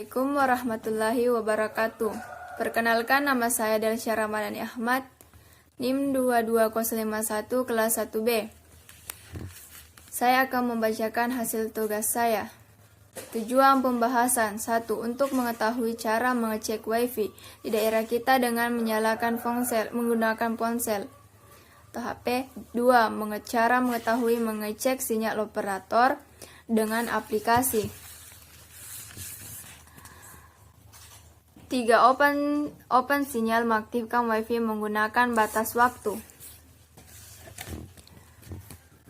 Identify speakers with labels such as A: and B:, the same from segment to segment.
A: Assalamualaikum warahmatullahi wabarakatuh. Perkenalkan, nama saya Delsya Ramadhani Ahmad, NIM 22051 kelas 1B. Saya akan membacakan hasil tugas saya. Tujuan pembahasan: 1. Untuk mengetahui cara mengecek WiFi di daerah kita dengan menggunakan ponsel atau HP. 2. Cara mengetahui mengecek sinyal operator dengan aplikasi. 3. Open sinyal mengaktifkan WiFi menggunakan batas waktu.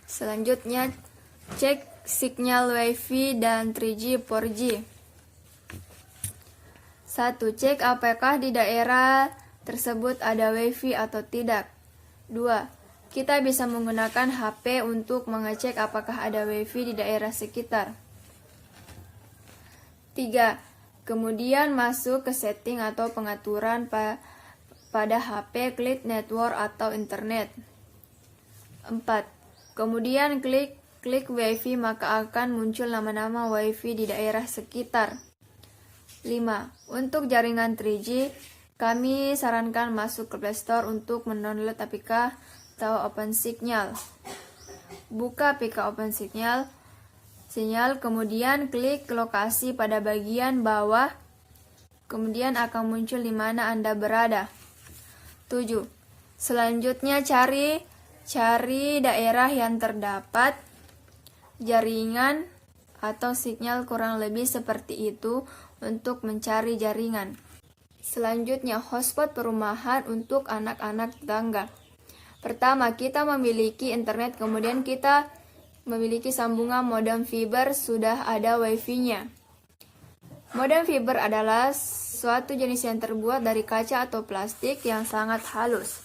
A: Selanjutnya, cek sinyal WiFi dan 3G, 4G. 1. Cek apakah di daerah tersebut ada WiFi atau tidak. 2. Kita bisa menggunakan HP untuk mengecek apakah ada WiFi di daerah sekitar. 3. Kemudian masuk ke setting atau pengaturan pada HP, klik network atau internet. 4. Kemudian klik WiFi, maka akan muncul nama-nama WiFi di daerah sekitar. 5. Untuk jaringan 3G, kami sarankan masuk ke Play Store untuk mendownload APK atau OpenSignal. Buka APK OpenSignal, kemudian klik lokasi pada bagian bawah, kemudian akan muncul di mana Anda berada. 7. Selanjutnya cari daerah yang terdapat jaringan atau sinyal kurang lebih seperti itu untuk mencari jaringan. Selanjutnya, hotspot perumahan untuk anak-anak tetangga. Pertama, kita memiliki internet, kemudian kita memiliki sambungan modem fiber, sudah ada WiFi-nya. Modem fiber adalah suatu jenis yang terbuat dari kaca atau plastik yang sangat halus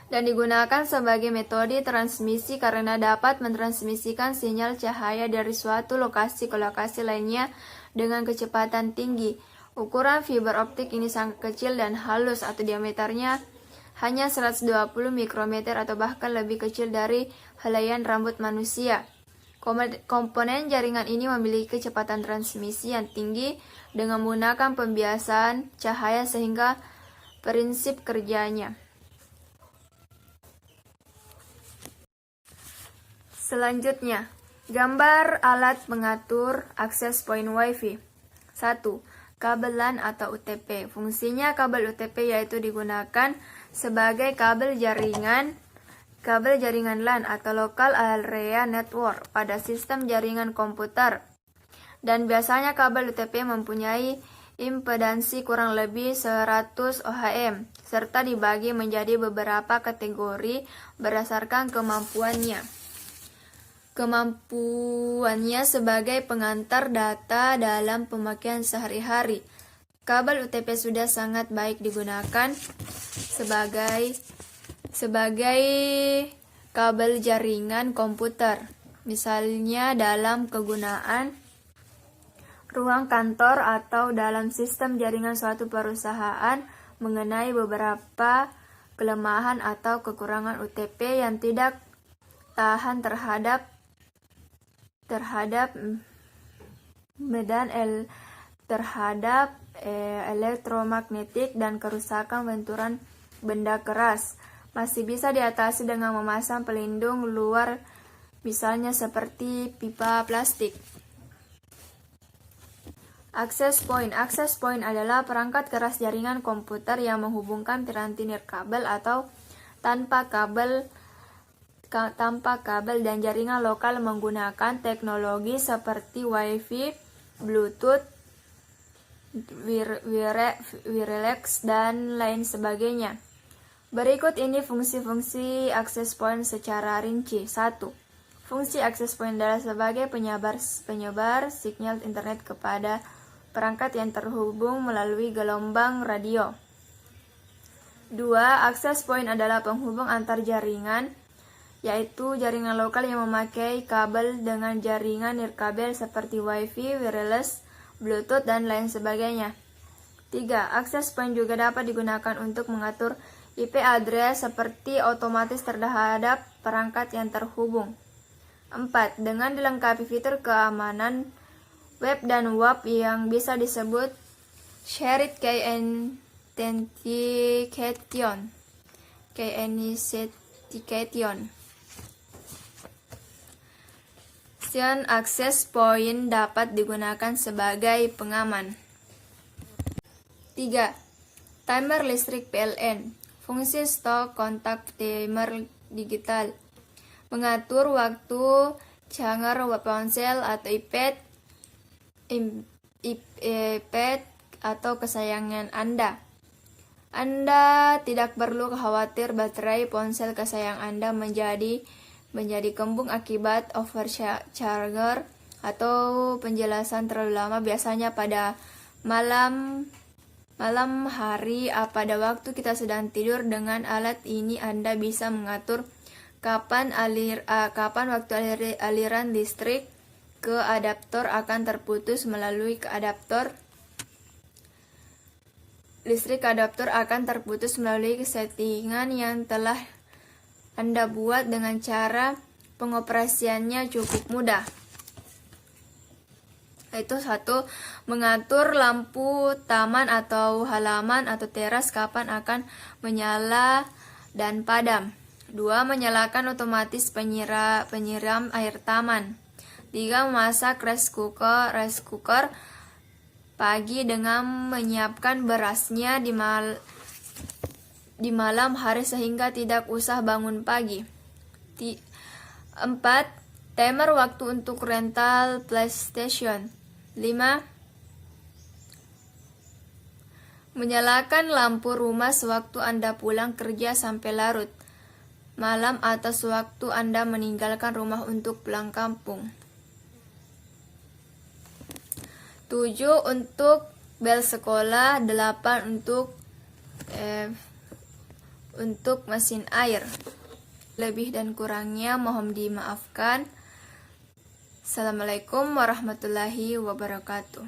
A: dan digunakan sebagai metode transmisi karena dapat mentransmisikan sinyal cahaya dari suatu lokasi ke lokasi lainnya dengan kecepatan tinggi. Ukuran fiber optik ini sangat kecil dan halus, atau diameternya hanya 120 mikrometer atau bahkan lebih kecil dari helaian rambut manusia. Komponen jaringan ini memiliki kecepatan transmisi yang tinggi dengan menggunakan pembiasaan cahaya sehingga prinsip kerjanya. Selanjutnya, gambar alat pengatur akses point WiFi. 1. Kabel LAN atau UTP. Fungsinya kabel UTP yaitu digunakan sebagai kabel jaringan LAN atau Local Area Network pada sistem jaringan komputer. Dan biasanya kabel UTP mempunyai impedansi kurang lebih 100 ohm serta dibagi menjadi beberapa kategori berdasarkan kemampuannya sebagai pengantar data dalam pemakaian sehari-hari. Kabel UTP sudah sangat baik digunakan sebagai kabel jaringan komputer, misalnya dalam kegunaan ruang kantor atau dalam sistem jaringan suatu perusahaan. Mengenai beberapa kelemahan atau kekurangan UTP yang tidak tahan terhadap medan elektromagnetik dan kerusakan benturan benda keras, masih bisa diatasi dengan memasang pelindung luar, misalnya seperti pipa plastik. Access point adalah perangkat keras jaringan komputer yang menghubungkan piranti nirkabel atau tanpa kabel dan jaringan lokal menggunakan teknologi seperti WiFi, Bluetooth, wireless, dan lain sebagainya. Berikut ini fungsi-fungsi access point secara rinci. 1. Fungsi access point adalah sebagai penyebar sinyal internet kepada perangkat yang terhubung melalui gelombang radio. 2. Access point adalah penghubung antar jaringan, yaitu jaringan lokal yang memakai kabel dengan jaringan nirkabel seperti WiFi, wireless, Bluetooth, dan lain sebagainya. 3. Access point juga dapat digunakan untuk mengatur IP address seperti otomatis terhadap perangkat yang terhubung. 4. Dengan dilengkapi fitur keamanan web dan WAP yang bisa disebut Shared Key Authentication. Access point dapat digunakan sebagai pengaman. 3. Timer listrik PLN. Fungsi stok kontak timer digital. Mengatur waktu charger ponsel atau iPad atau kesayangan Anda. Anda tidak perlu khawatir baterai ponsel kesayangan Anda menjadi kembung akibat overcharger atau penjelasan terlalu lama. Biasanya pada malam hari pada waktu kita sedang tidur. Dengan alat ini Anda bisa mengatur kapan waktu aliran listrik ke adaptor akan terputus melalui settingan yang telah Anda buat. Dengan cara pengoperasiannya cukup mudah. Itu 1. Mengatur lampu taman atau halaman atau teras kapan akan menyala dan padam. 2. Menyalakan otomatis penyiram air taman. 3. Memasak rice cooker pagi dengan menyiapkan berasnya di malam hari sehingga tidak usah bangun pagi. 4. Timer waktu untuk rental PlayStation. 5. Menyalakan lampu rumah sewaktu Anda pulang kerja sampai larut malam atau sewaktu Anda meninggalkan rumah untuk pulang kampung. 7. Untuk bel sekolah. 8. Untuk mesin air. Lebih dan kurangnya mohon dimaafkan. Assalamualaikum warahmatullahi wabarakatuh.